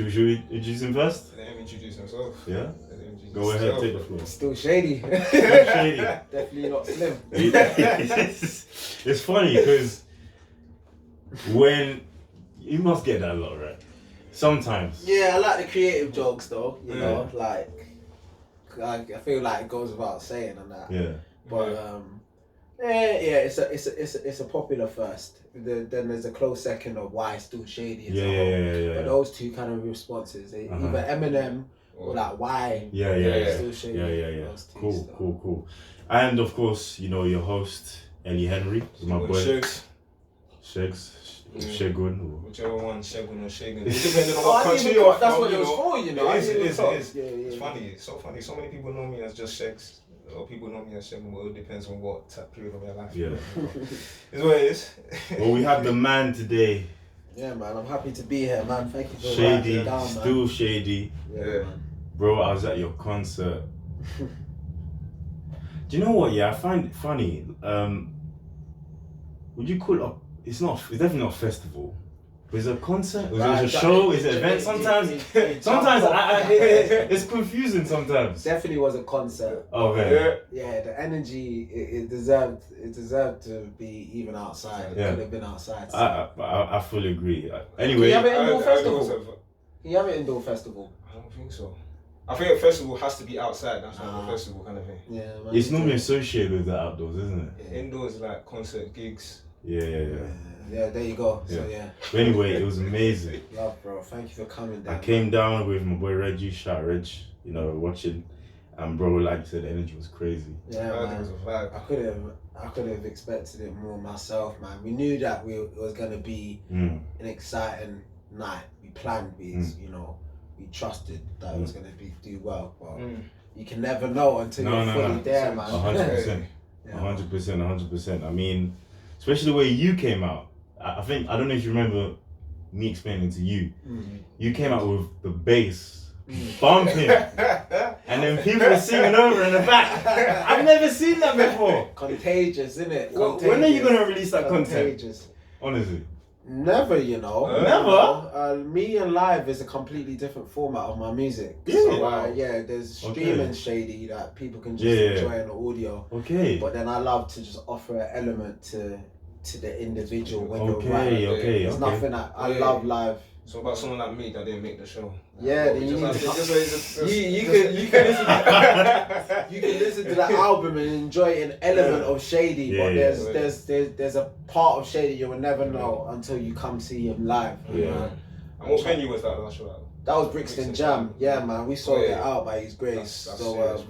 Should we introduce him first? Let him introduce himself. Yeah? Go ahead, take the floor. Still shady. Still shady. Definitely not slim. It's funny because when you must get that a lot, right? Sometimes. Yeah, I like the creative jokes though. You know, like I feel like it goes without saying and that. Yeah. But it's a popular first. Then there's a close second of why Still Shady as a whole. Yeah. But those two kind of responses, either Eminem or like why Still Shady. Yeah. Cool. And of course, you know, your host, Ellie Henry, my boy. Shegs. Shegun. Whichever one, Shegun or Shegun. Depending on what country you're from. That's what it was for, you know. It is. Yeah. It's funny. It's so funny. So many people know me as just Shegs. Or people know me as Shegun, but it depends on what period of your life. Yeah. It's what it is. Well, we have the man today. Yeah, man. I'm happy to be here, man. Thank you for Shady, me down, Still man. Shady. Yeah, man. Bro, I was at your concert. Do you know what? Yeah, I find it funny. Would you call it it's definitely not a festival. Is it a concert? Is it a show? Is it an event? Sometimes it's confusing sometimes. Definitely was a concert. Oh man. Yeah, the energy it deserved to be even outside. It could have been outside. So. I fully agree. Anyway, Can you have an indoor festival? Can you have an indoor festival? I don't think so. I think a festival has to be outside. That's not a festival kind of thing. Yeah, man. It's normally associated with the outdoors, isn't it? Yeah. Indoors like concert gigs. Yeah, there you go. So But anyway, it was amazing. Love, bro. Thank you for coming down. I came down with my boy Reggie, shout out Reg, you know, watching. And bro, like you said, the energy was crazy. Yeah, man. It was a vibe. I could have expected it more myself, man. We knew that it was gonna be an exciting night. We planned with, you know, we trusted that it was gonna do well. But you can never know until you're fully there, man. 100%. 100%. I mean, especially the way you came out. I don't know if you remember me explaining to you. You came out with the bass bumping, and then people were singing over in the back. I've never seen that before. Contagious, isn't it? When are you gonna release that content? Honestly. Never, you know. Never? Me and live is a completely different format of my music. Yeah. So, there's streaming Shady that people can just enjoy in the audio. Okay. But then I love to just offer an element to the individual when you're writing. There's nothing that I love live. So about someone like me that didn't make the show. Yeah, then you can listen to that album and enjoy an element of Shady, but there's a part of Shady you will never know until you come see him live. Yeah. And what venue was that last show? That was Brixton Jam. Yeah, man, we sold it out by his grace. That's so serious,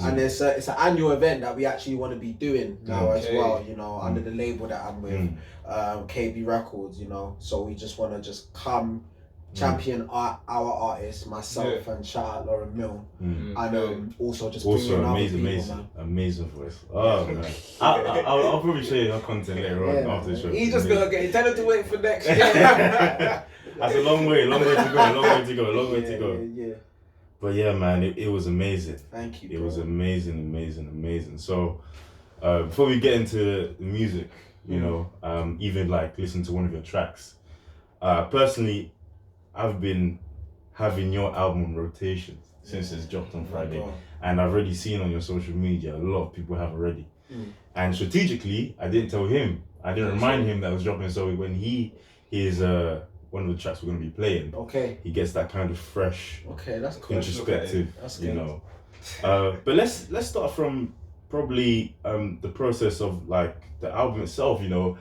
and it's an annual event that we actually want to be doing now as well, you know, under the label that I'm with, KB Records, you know. So we just want to come champion our artists, myself, and shout out Lauren Mill, and also just bring in other people, man. Amazing voice. Oh man, I'll probably show you her content later on after the show. He's just gonna tell him to wait for next year. That's a long way to go. Yeah. But yeah, man, it was amazing. Thank you. It was amazing. So, before we get into the music, you know, even like listen to one of your tracks. Personally, I've been having your album on rotation since it's dropped on Friday, and I've already seen on your social media a lot of people have already. And strategically, I didn't tell him. I didn't remind him that it was dropping. So when he is one of the tracks we're going to be playing. He gets that kind of fresh, that's cool. introspective, That's you know. But let's start from probably the process of like the album itself. You know,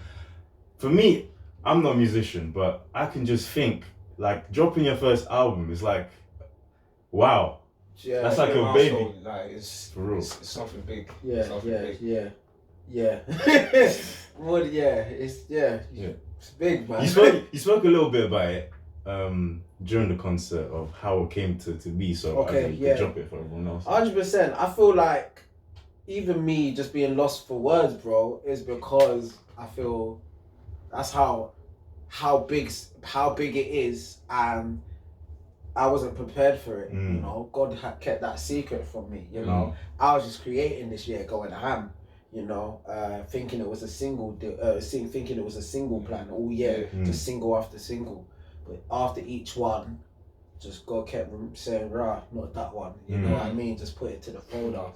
for me, I'm not a musician, but I can just think like dropping your first album is like, wow, that's like a baby. Like it's for real. It's something big. Yeah. Well, it's big, man. You spoke a little bit about it during the concert of how it came to be. So I think you could drop it for everyone else. 100%. I feel like even me just being lost for words, bro, is because I feel that's how big it is, and I wasn't prepared for it. You know, God had kept that secret from me. You know, I was just creating this year, going ham. You know, thinking it was a single, plan all year, just single after single. But after each one, just God kept saying, rah, not that one. You know what I mean? Just put it to the folder.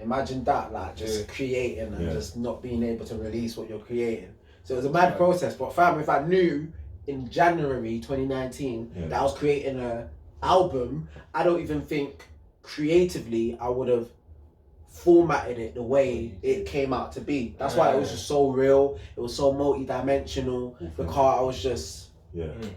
Imagine that, like just creating and just not being able to release what you're creating. So it was a mad process. But fam, if I knew in January 2019 that I was creating an album, I don't even think creatively I would have formatted it the way it came out to be. That's why it was just so real. It was so multi-dimensional. Because I was just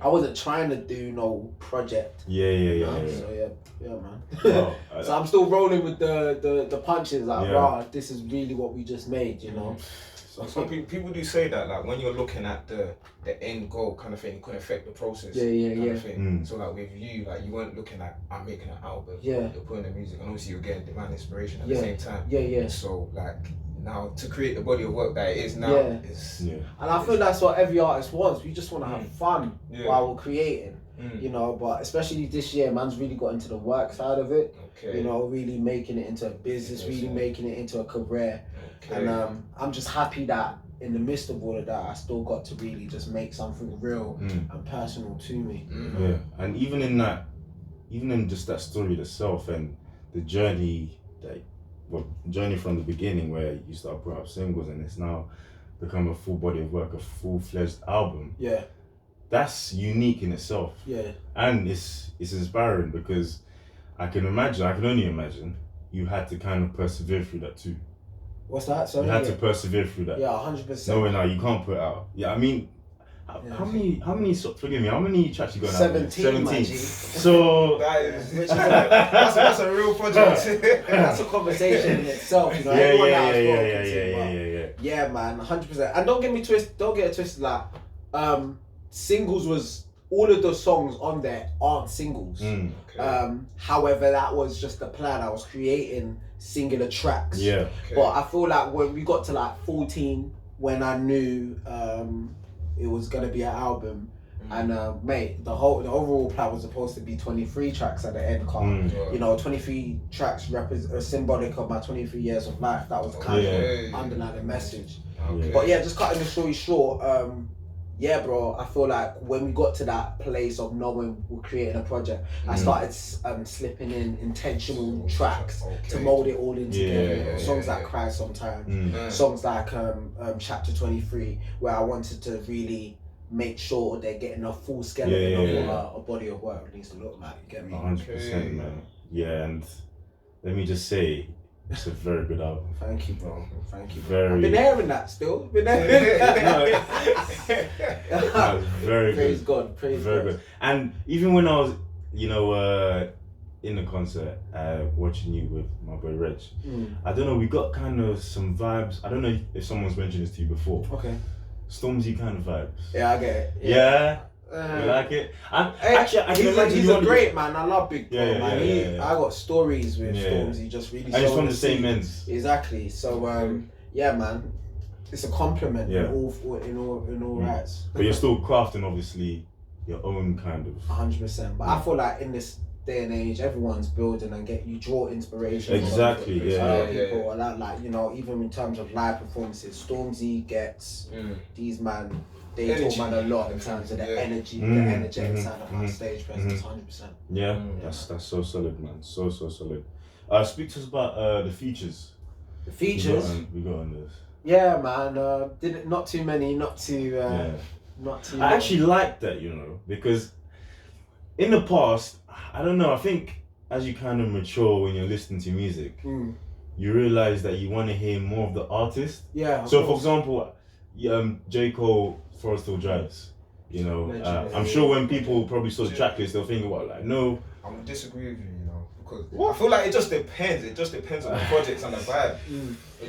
I wasn't trying to do no project. So man. Wow. So I'm still rolling with the punches, like rah, this is really what we just made, you know. So some people do say that, like when you're looking at the end goal kind of thing, it could affect the process. Kind of thing. So like with you, like you weren't looking at I'm making an album. You're putting the music, and obviously you're getting demand inspiration at the same time. So like now to create the body of work that it is now, and I feel that's what every artist wants. We just want to have fun while we're creating. You know, but especially this year, man's really got into the work side of it. You know, really making it into a business, really making it into a career. And I'm just happy that in the midst of all of that, I still got to really just make something real and personal to me. Yeah, and even in just that story itself and the journey journey from the beginning where you start putting up singles and it's now become a full body of work, a full-fledged album. Yeah. That's unique in itself. Yeah. And it's inspiring because I can only imagine you had to kind of persevere through that too. What's that? Sorry, you had to persevere through that. Yeah, 100%. Knowing now you can't put it out. Yeah, I mean, how many? Forgive me. How many tracks you got? 17. So that's a real project. That's a conversation in itself, you know. Yeah, man, 100%. And don't get it twisted. Like, singles was all of the songs on there aren't singles. However, that was just the plan. I was creating singular tracks. But I feel like when we got to like 14, when I knew it was gonna be an album, and mate, the overall plan was supposed to be 23 tracks at the end card. You know, 23 tracks are symbolic of my 23 years of life. That was kind of underlying message. But yeah, just cutting the story short, yeah, bro, I feel like when we got to that place of knowing we're creating a project, I started slipping in intentional tracks to mold it all in together. Songs like Cry Sometimes, songs like Chapter 23, where I wanted to really make sure they're getting a full skeleton of a body of work needs to look like, you get me? 100%, man. Yeah, and let me just say, it's a very good album. Thank you, bro. Thank you. I've been hearing that still. Been hearing that. Very Praise good. God. Praise very God. good. And even when I was, in the concert, watching you with my boy Reg, I don't know, we got kind of some vibes. I don't know if someone's mentioned this to you before. Okay. Stormzy kind of vibes. Yeah, I get it. Yeah. You like it? Actually, I can imagine he's a great man. I love Big Bro, man. I got stories with Stormzy, just really. And he's from the same ends. Exactly. So yeah, man, it's a compliment in all rights. But you're still crafting, obviously, your own kind of. 100%. But I feel like in this day and age, everyone's building and you draw inspiration. Exactly. People like even in terms of live performances, Stormzy gets these man. They talk man a lot in terms of the energy, the energetic side of our stage presence, 100%. Yeah, that's so solid, man. So solid. Speak to us about the features. The features we got on this. Yeah, man. Not too many, not too. I actually like that, because in the past, I don't know. I think as you kind of mature when you're listening to music, you realize that you want to hear more of the artist. Yeah. So, for example, J. Cole. Forest Hill Drives, I'm sure when people probably saw the track list, they'll think, no. I'm gonna disagree with you, because I feel like it just depends. It just depends on the projects and the vibe.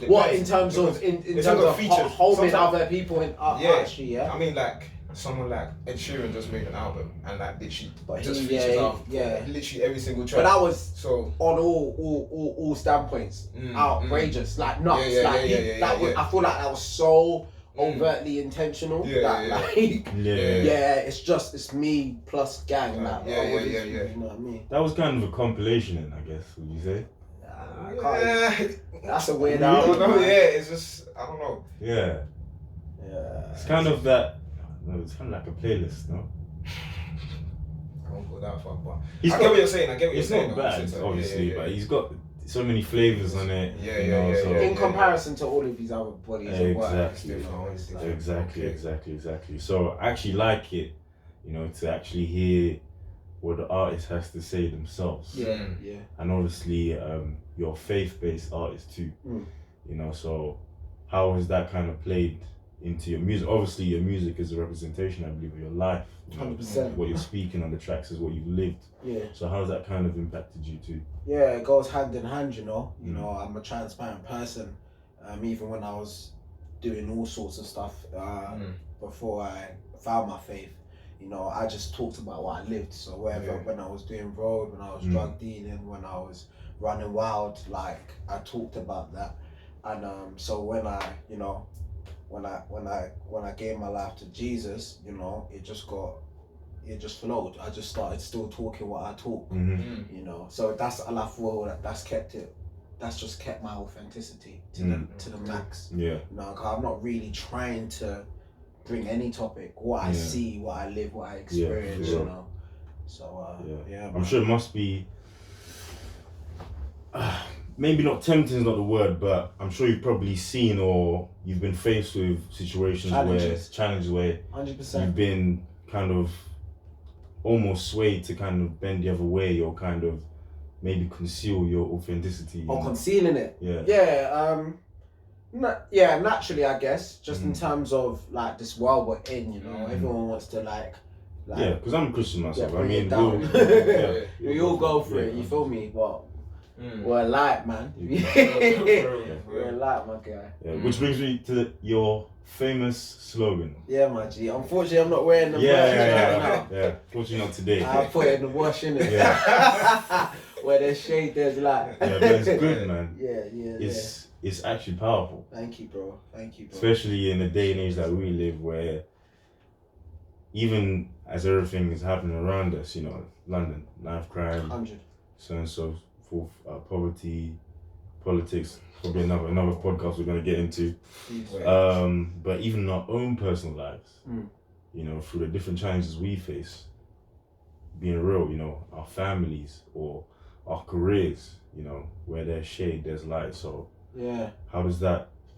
What in terms of in terms of features, homing other people in artistry, I mean, like someone like Ed Sheeran just made an album and like literally literally every single track. But that was on all standpoints outrageous, like nuts. I feel like that was so overtly intentional. It's me plus gang. You know what I mean? That was kind of a compilation, I guess. Would you say? That's a weird album. It's just I don't know. Yeah. It's kind of that. No, it's kind of like a playlist, no? won't go that far. But I get what you're saying. It's not bad, obviously, but he's got so many flavors on it. In comparison to all of these other bodies of work. Exactly. So I actually like it, to actually hear what the artist has to say themselves. Yeah. And obviously, you're a faith-based artist too. So how is that kind of played into your music? Obviously, your music is a representation, I believe, of your life. 100%. What you're speaking on the tracks is what you've lived. Yeah. So how's that kind of impacted you too? Yeah, it goes hand in hand, I'm a transparent person. Even when I was doing all sorts of stuff before I found my faith, I just talked about what I lived. So when I was doing road, when I was drug dealing, when I was running wild, like I talked about that. And so when I gave my life to Jesus, it just flowed. I just started still talking what I talk, So I feel that's just kept my authenticity to the max. Yeah. Cause I'm not really trying to bring any topic, what I see, what I live, what I experience, So I'm sure it must be. Maybe not tempting is not the word, but I'm sure you've probably seen or you've been faced with situations challenges where 100%. you've been kind of almost swayed to kind of bend the other way or kind of maybe conceal your authenticity. Or concealing it. Naturally, I guess, just in terms of like this world we're in, everyone wants to like because I'm a Christian myself. I mean, we all go through it, you feel me? But we're alive, man. We're alive, my guy. Which brings me to your famous slogan. Yeah, my G. Unfortunately, I'm not wearing the merch right now. Unfortunately, not today. I put it in the wash, innit? Where there's shade, there's light. Yeah, but it's good, man. It's actually powerful. Thank you, bro. Especially in the day and age that we live, where even as everything is happening around us, London, knife crime, 100. so and so forth, poverty, politics, probably another podcast we're going to get into. But even in our own personal lives, through the different challenges we face, being real, our families or our careers, where there's shade, there's light. So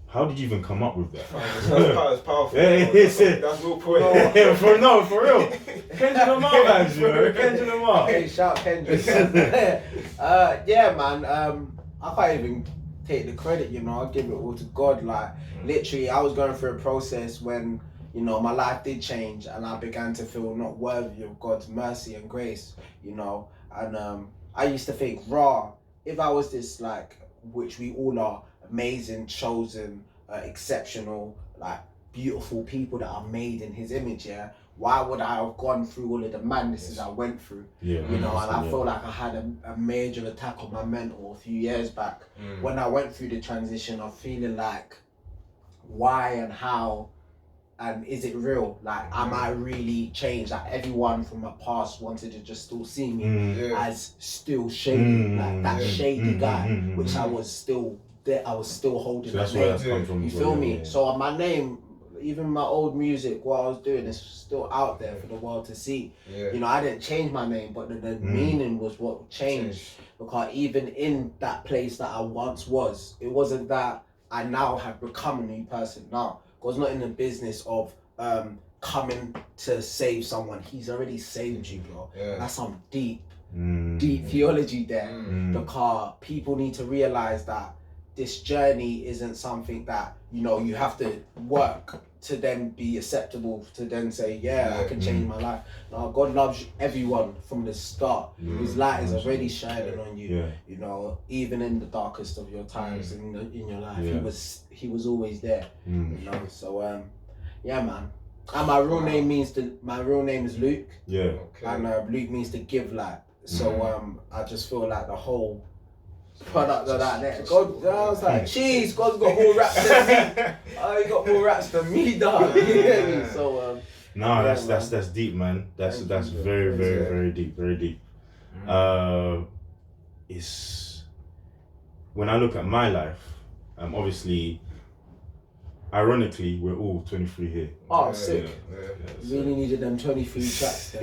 how did you even come up with that? That's powerful. That's real point. For real. Kendrick Lamar, man, Kendrick Lamar. Hey, shout Kendrick. Man. I can't even take the credit, I give it all to God. Like, literally, I was going through a process when, my life did change and I began to feel not worthy of God's mercy and grace, and I used to think, if I was this, like, which we all are, amazing, chosen, exceptional, like, beautiful people that are made in His image, why would I have gone through all of the madnesses I went through? And I feel like I had a major attack on my mental a few years back. When I went through the transition of feeling like, why and how, and is it real? Like, am I really changed? Like, everyone from my past wanted to just still see me as still shady, like that shady guy, which I was still there. I was still holding. So that's where that's come from. You feel me? So my name, even my old music, what I was doing is still out there for the world to see. I didn't change my name, but the meaning was what changed. Because even in that place that I once was, it wasn't that I now have become a new person. Now, God's not in the business of coming to save someone. He's already saved you, bro. That's some deep theology there. Because people need to realize that this journey isn't something that, you have to work to then be acceptable, to then say, I can change my life. No, God loves everyone from the start. His light is already shining on you. Even in the darkest of your times in your life, he was always there. So man. And my real name is Luke. And Luke means to give light. So I just feel like the whole product of that. God, I was like, jeez, God's got more raps than me. He got more raps than me, dog. So that's deep, man. That's very, very, very deep, very deep. It's when I look at my life, obviously ironically, we're all 23 here. Oh, sick. Really needed them 23 tracks.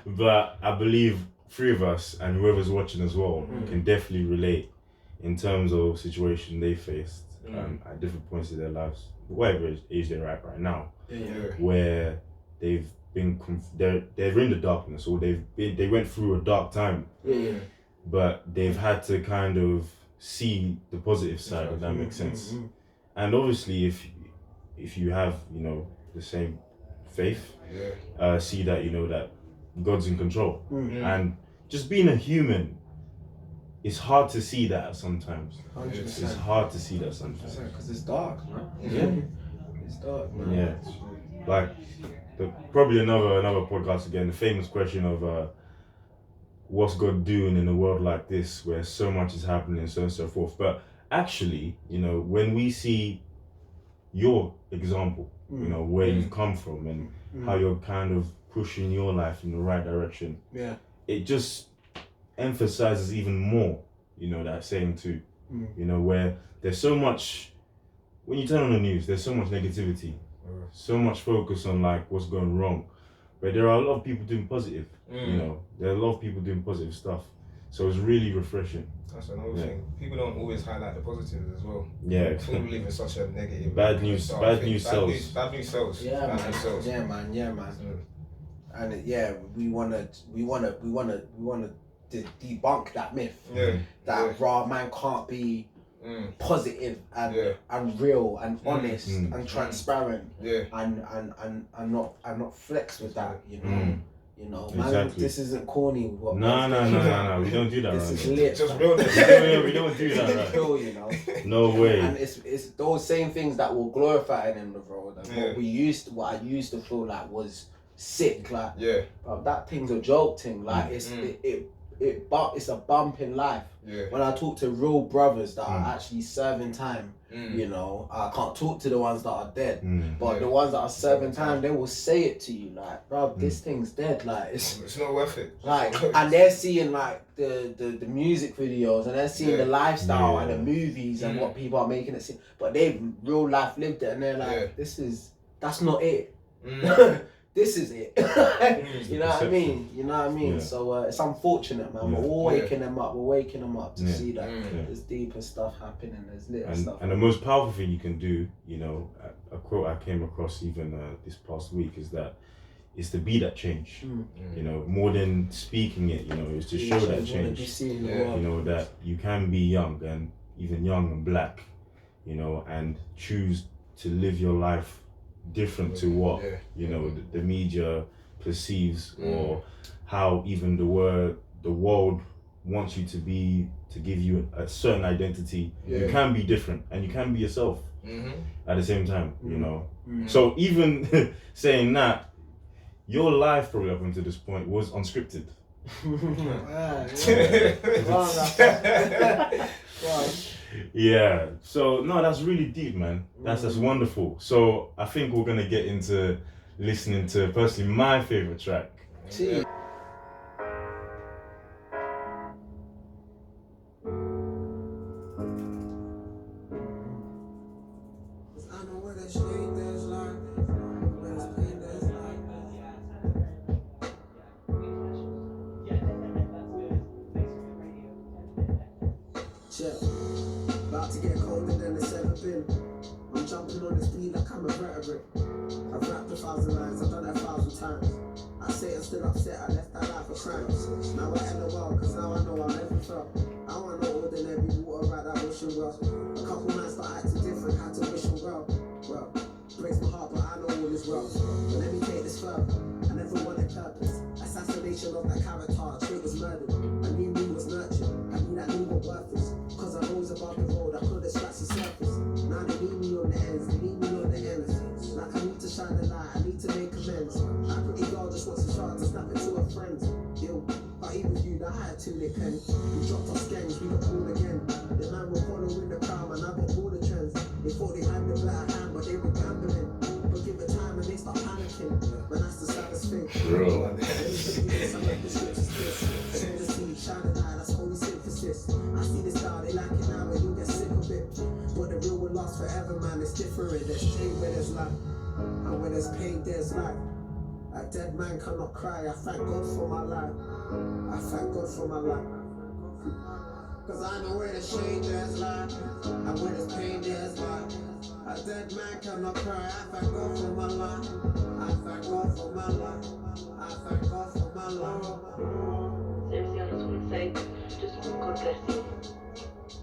But I believe 3 of us and whoever's watching as well can definitely relate in terms of situation they faced at different points in their lives, whatever age they're at right now, where they've been they're in the darkness, or they went through a dark time, but they've had to kind of see the positive side, if that makes sense. And obviously, if you have, you know, the same faith, see that, you know, that God's in control, and just being a human. It's hard to see that sometimes. 100%. It's hard to see that sometimes. Because it's dark, man. Yeah. It's dark, man. Yeah. Like, probably another podcast again, the famous question of what's God doing in a world like this where so much is happening, so on and so forth. But actually, you know, when we see your example, you know, where you've come from and how you're kind of pushing your life in the right direction, it just emphasizes even more, you know, that saying too, you know, where there's so much, when you turn on the news, there's so much negativity, so much focus on like what's going wrong, but there are a lot of people doing positive, you know, there are a lot of people doing positive stuff, so it's really refreshing. That's another thing. People don't always highlight the positives as well. Yeah. People live in such a negative. Bad news sells. Bad news sells. Yeah, bad man. news sells. Yeah, man. And we wanna debunk that myth. That raw man can't be positive and real and honest and transparent and not flex with that, you know. You know, man, exactly. This isn't corny. No, we don't do that. This right is lit. Just realness. We don't do that, right? Kill, you know. No way. And it's those same things that will glorify in the road. And what I used to feel like was sick, like but that thing's a joke thing. Like it's a bump in life. When I talk to real brothers that are actually serving time, you know, I can't talk to the ones that are dead, but the ones that are serving time, they will say it to you, like, bro, this thing's dead, like it's not worth it. Like, and they're seeing like the music videos, and they're seeing the lifestyle and the movies and what people are making it seem, but they've real life lived it, and they're like, that's not it. This is it. You know what I mean? Yeah. So it's unfortunate, man. But we're waking them up. We're waking them up to see that there's deeper stuff happening. There's lit stuff. And the most powerful thing you can do, you know, a quote I came across even this past week is to be that change. You know, more than speaking it, you know, is to show that change. You know, that you can be young and even young and black, you know, and choose to live your life different to what you know the media perceives, or how even the world wants you to be, to give you a certain identity. You can be different and you can be yourself at the same time, you know. So even saying that, your life probably up until this point was unscripted. Yeah, so no, that's really deep, man. That's wonderful. So I think we're gonna get into listening to personally my favorite track. About to get colder than it's ever been. I'm jumping on this beat like I'm a rhetoric. I've rapped 1,000 lines, I've done that 1,000 times. I say I'm still upset, I left that life for crimes. Now I LOL, cause now I know I never felt. I want no ordinary water right that ocean well. A couple man start acting different, had to wish them well. Well, breaks my heart, but I know all is well. But let me take this further. I never wanted purpose. Assassination of that character, Trey was murdered. I knew me was nurtured, I knew that me was worthless. Cause I rose above the road, I couldn't scratch the surface. Now they need me on the ends, they need me on the ends. Like I need to shine the light, I need to make amends. That pretty girl just wants a shot to snap it to her friends. Yo, but even you, the higher too they pen. We dropped our gangs, we got pulled again. The man were following the crowd, and I got all the trends. They thought they had the better hand, but they were gambling. But give it time and they start panicking. But that's the saddest thing. Bro. Shine the light, that's holy synthesis. I see this style, they like it now, and you'll get sick of it. But the real will last forever, man. where there's pain, there's life. A dead man cannot cry. I thank God for my life. I thank God for my life. Cause I know where there's shade, there's life. And where there's pain, there's life. A dead man cannot cry. I thank God for my life. I thank God for my life. I thank God for my life. Seriously, I just want to say, just God bless you.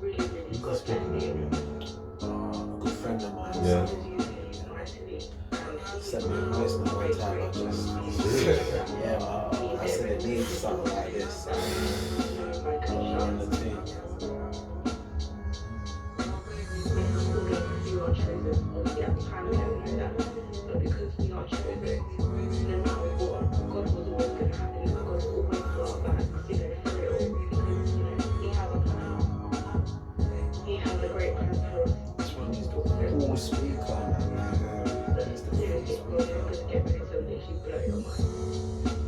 Really, really, God bless you. A good friend of mine. Yeah. Sent me a voice note one time. I just, yeah, man. I said it needs something like this. On the team. You are chosen. Obviously, at the time, we don't know that. But because we are chosen, no matter what, God was always going to happen. God's always got our back, you know, for it all. Because, you know, He has a plan. He has a great plan for us. This one needs to all speak on. Seriously, God is going to get ready to literally blow your mind.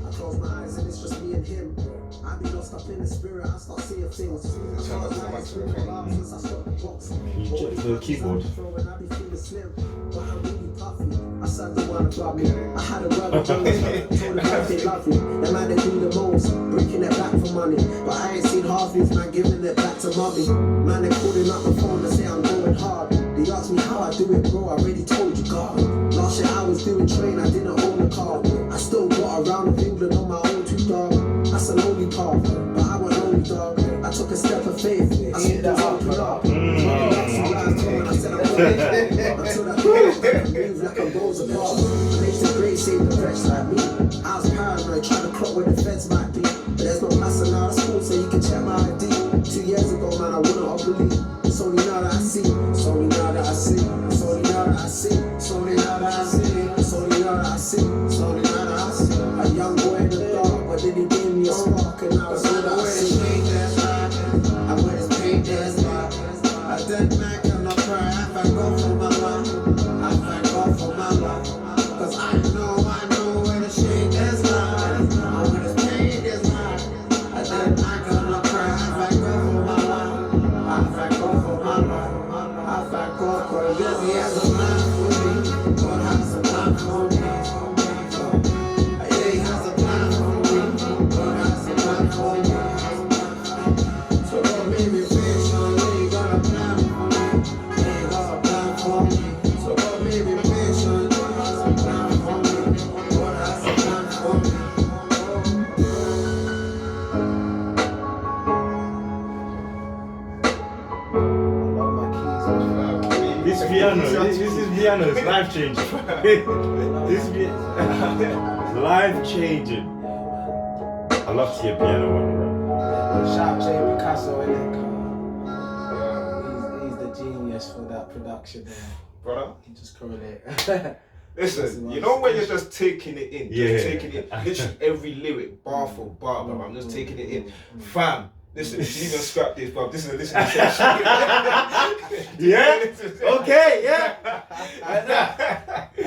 I close my eyes and it's just me and him. I be lost up in the spirit, I start seeing things. I can't lie, it's been a while since I stopped the box. You check the keyboard. When I be feeling slim, but I'm really puffy. I served the one above me. I had a word with Jones, told them that they love me. The man they do the most, breaking it back for money. But I ain't seen half these man giving it back to mommy. Man, they calling up my phone to say I'm going hard. They asked me how I do it, bro, I already told you, God. Last year I was doing train, I didn't own a car. I still got around of England on my own too, dog. That's a lonely path, but I was lonely, dog. I took a step of faith, I saw the open up. I said I'm going until that move like I'm balls apart. Makes the great save the rest like me. I was paranoid, trying to clock where the feds might be. But there's no passing now, that's cool, so you can check my ID. 2 years ago, man, I wouldn't have believed. It's only now that I see, it's only now that I see, it's only now that I see, it's only now that I see, it's only now that I see, it's only now that I see. A young boy in the dark, but then he gave me a spark, and now it's all that I see. And where there's pain, there's life. A dead man cannot cry. I thank God for my life. I thank God for my life. Cause I know where there's shade, there's life. And where there's pain, there's life. A dead man cannot cry. I thank God for my life. I thank God for my life. I thank God for this. He has a plan for me. God has a plan for me. Yeah, He has a plan for me. God has a plan for me. So God made me patient. Yeah, He got a plan for me. Yeah, He got a plan for me. So God made me patient. God has a plan for me. God has a plan for me. This piano, this is piano, it's life changing. This life changing. I love to hear piano on the road. Shout out Jay Picasso, innit? He's the genius for that production there. Brother, He just correlate. listen, you know when you're just taking it in, Yeah. just taking it, literally every lyric, bar for bar, bro, I'm just taking it in. Fam, listen, if you even scrap this, bro, this is a listening session. Yeah? Okay, yeah.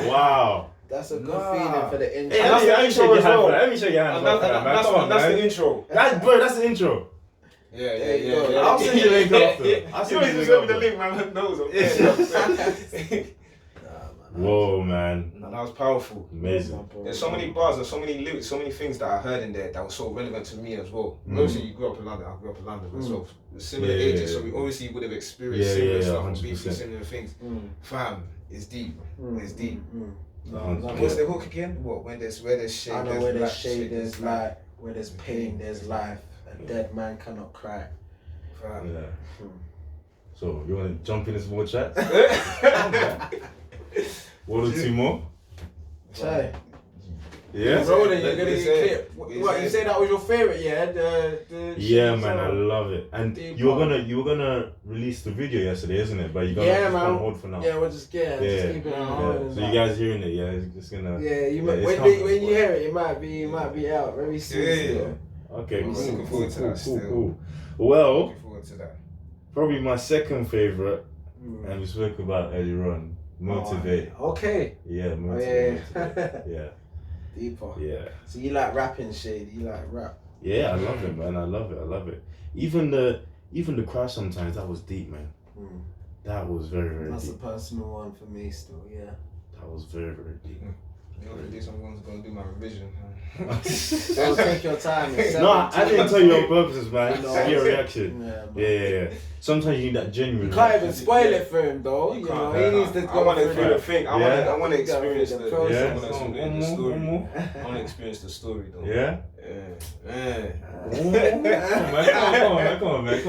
Wow. That's a good feeling for the intro. Hey, that's the intro as well. Let me shake your hand. That's the intro. Bro, that's the intro. Yeah. I'll send you the link after. I'll You send you just the send me the link link, man. Knows, okay? after. Whoa, man. That was powerful. Amazing. There's so many bars and so many lyrics, so many things that I heard in there that were so relevant to me as well. Obviously, you grew up in London. I grew up in London myself. Similar ages, so we obviously would have experienced similar stuff and been through similar things. Fam, it's deep. It's deep. What's the hook again? What? Where there's shade, I know where there's shade, there's light. Where there's pain, there's life. A dead man cannot cry. Fam. Yeah. So, you want to jump in this more chat? One or two more? Chai. Yeah? Rolling, you're gonna get clipped. What, you say that was your favourite, yeah? Yeah, man, I love it. And you were gonna release the video yesterday, isn't it? But you're gonna just on hold for now. Yeah, we'll just just keep it on hold. So you guys hearing it? Yeah, it's just gonna. When you hear it, it might be out very soon. Yeah. Okay. I'm looking forward to that. Cool. Well, looking forward to that. probably my second favorite, and we spoke about earlier on. Motivate. Okay. Yeah, motivate. Yeah. Deeper. Yeah. So you like rapping, Shade? You like rap? Yeah, I love it, man. I love it. Even the cry sometimes, that was deep, man. That was very, very That's deep. a personal one for me still, yeah. That was very, very deep. You know, for this I'm going to do my revision. Don't take your time. No, I didn't tell you on purpose, man. No. See your reaction. Yeah. Sometimes you need that genuine. You can't even spoil it for him, though. You know, he needs to go want to through the thing. I want to experience the process. I want to experience the story, though. Yeah? Come on, man. You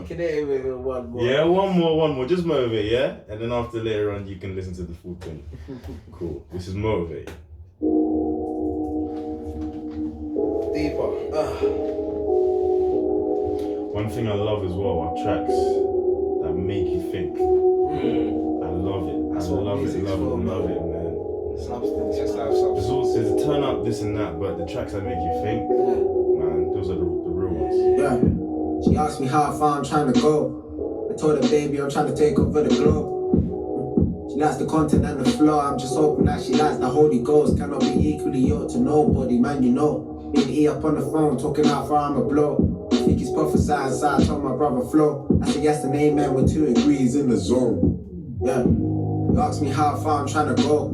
can hit him with one more. Yeah, one more. Just Motivate, yeah? And then after later on, you can listen to the full thing. Cool. This is Motivate. Deeper. One thing I love as well are tracks that make you think. I love it. That's I what love it, music's love for, it, love it, man. Substance. Just have substance. There's also there's a turn up, this and that, but the tracks that make you think, man, those are the real ones. Yeah. She asked me how far I'm trying to go. I told her, baby, I'm trying to take over the globe. She likes the content and the flow. I'm just hoping that she likes the Holy Ghost. Cannot be equally yoked to nobody, man, you know. Been E up on the phone, talking how far I'm a blow. I think he's prophesied, so I told my brother Flo. I said yes and amen with 2 degrees in the zone. Yeah. You asked me how far I'm trying to go.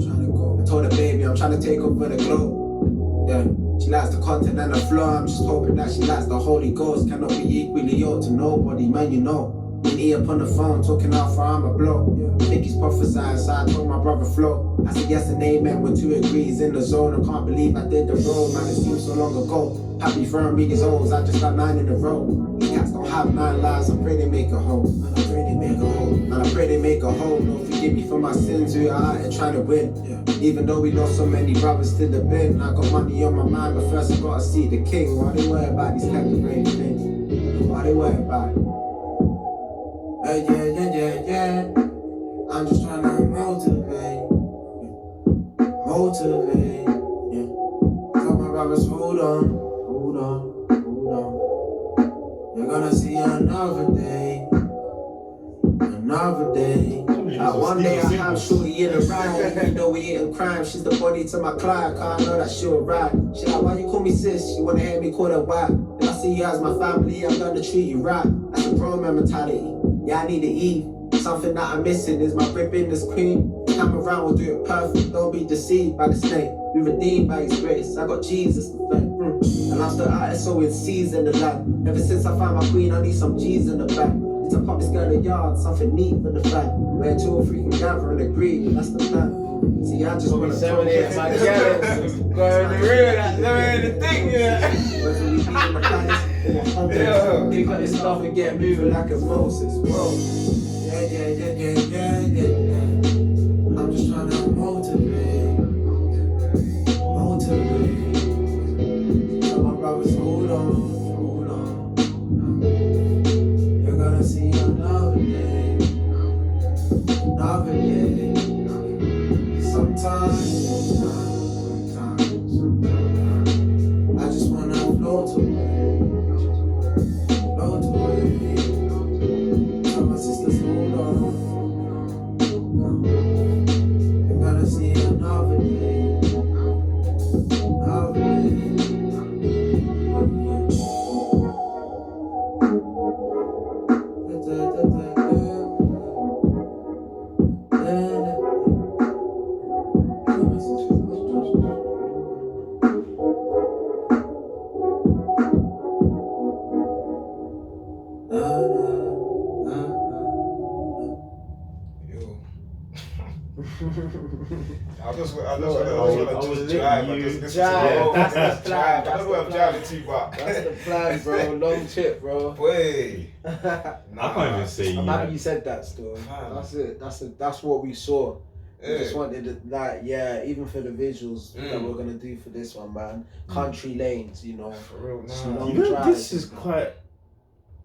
I told her, baby, I'm trying to take over the globe. Yeah. She likes the content and the flow. I'm just hoping that she likes the Holy Ghost. Cannot be equally yoked to nobody, man, you know. Been E up on the phone, talking how far I'm a blow. I think he's prophesied, so I told my brother Flo. I said yes and amen with 2 degrees in the zone. I can't believe I did the road, man, it seems so long ago. Happy throwing me his O's, I just got 9 in a row. These cats don't have 9 lives, I pray they make a hole. And I pray they make a hole. And I pray they make a hole. Lord, forgive me for my sins, we are out here trying to win. Even though we lost so many brothers to the bin. I got money on my mind, but first I gotta see the king. Why they worry about these captivating things? Why they worry about it? Yeah. I'm just trying to motivate. Yeah. Tell my brothers, hold on. You're gonna see another day. One day I have shorty in the ride. Even though we ain't crime, she's the body to my client. Cause I know that she'll ride. She like, why you call me sis? You wanna hear me call her why? If I see you as my family, I'm gonna treat you right. That's a pro man mentality. Yeah, I need to eat. Something that I'm missing is my rib in this cream. Come around, we'll do it perfect. Don't be deceived by the snake. We redeemed by his grace. I got Jesus to thank. And I'm still out here so in season the land. Ever since I found my queen, I need some G's in the back. It's a pop this girl in the yard, something neat for the fact. Where 2 or 3 can gather and agree, and that's the plan. See, I just want to serenade my girls. Go in the room, that's the thing, whether we be in the palace, pick up this stuff and get moving like a Moses. Whoa. Yeah. I'm just trying to motivate. Tell my brothers, hold on. You're gonna see another day. Sometimes I just wanna float away. Tell my sisters, hold on. You're gonna see another day. I just want to drive. I just That's the plan. I don't know I'm driving too far. That's the plan, bro. Long trip, bro. Boy. I can't even say I'm happy you said that still. That's it. That's what we saw. We just wanted even for the visuals that we're gonna do for this one, man. Country lanes, you know. For real, this is quite.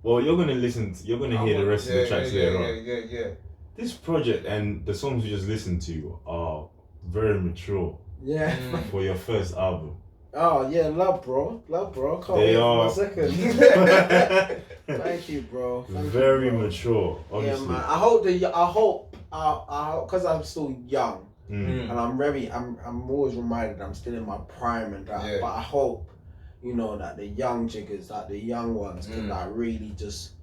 Well, you're gonna hear the rest of the tracks later on. Yeah. This project and the songs we just listened to are very mature. Yeah. For your first album. Oh yeah, love bro. Can't They wait are. for my second. Thank you, bro. Very mature, honestly. Yeah, man. I hope because I'm still young and I'm always reminded I'm still in my prime and that. Yeah. But I hope, you know, that the young jiggers, that the young ones can like really just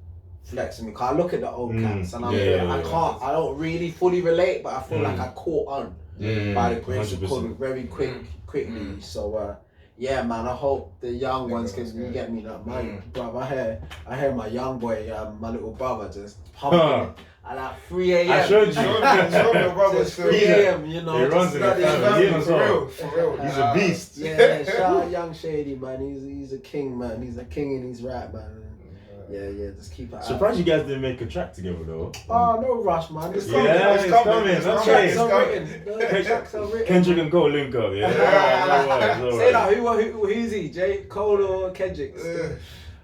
flex on me. Cause I look at the old cats and I don't really fully relate, but I feel like I caught on. by the grace of 100%. God very quickly. So yeah, man, I hope the young ones can you get me that man, bro. I hear my young boy, my little brother just pumping at like 3 a.m. I showed you. Just 3 a.m. You know, he runs in the family. For real. He's a beast. Yeah, shout out young Shady, man. He's a king, man. He's a king in his right, man. Yeah, just keep it. Surprised you guys didn't make a track together though. Oh, no rush, man. It's coming. The tracks are written. The tracks are written. Kendrick and Cole link up, yeah. Say that. Who's he? J. Cole or Kendrick?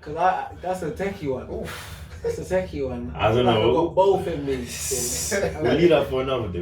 Cause that's a techie one. Oof. That's a techie one. I don't know. I've got both in me. We'll leave that for another day.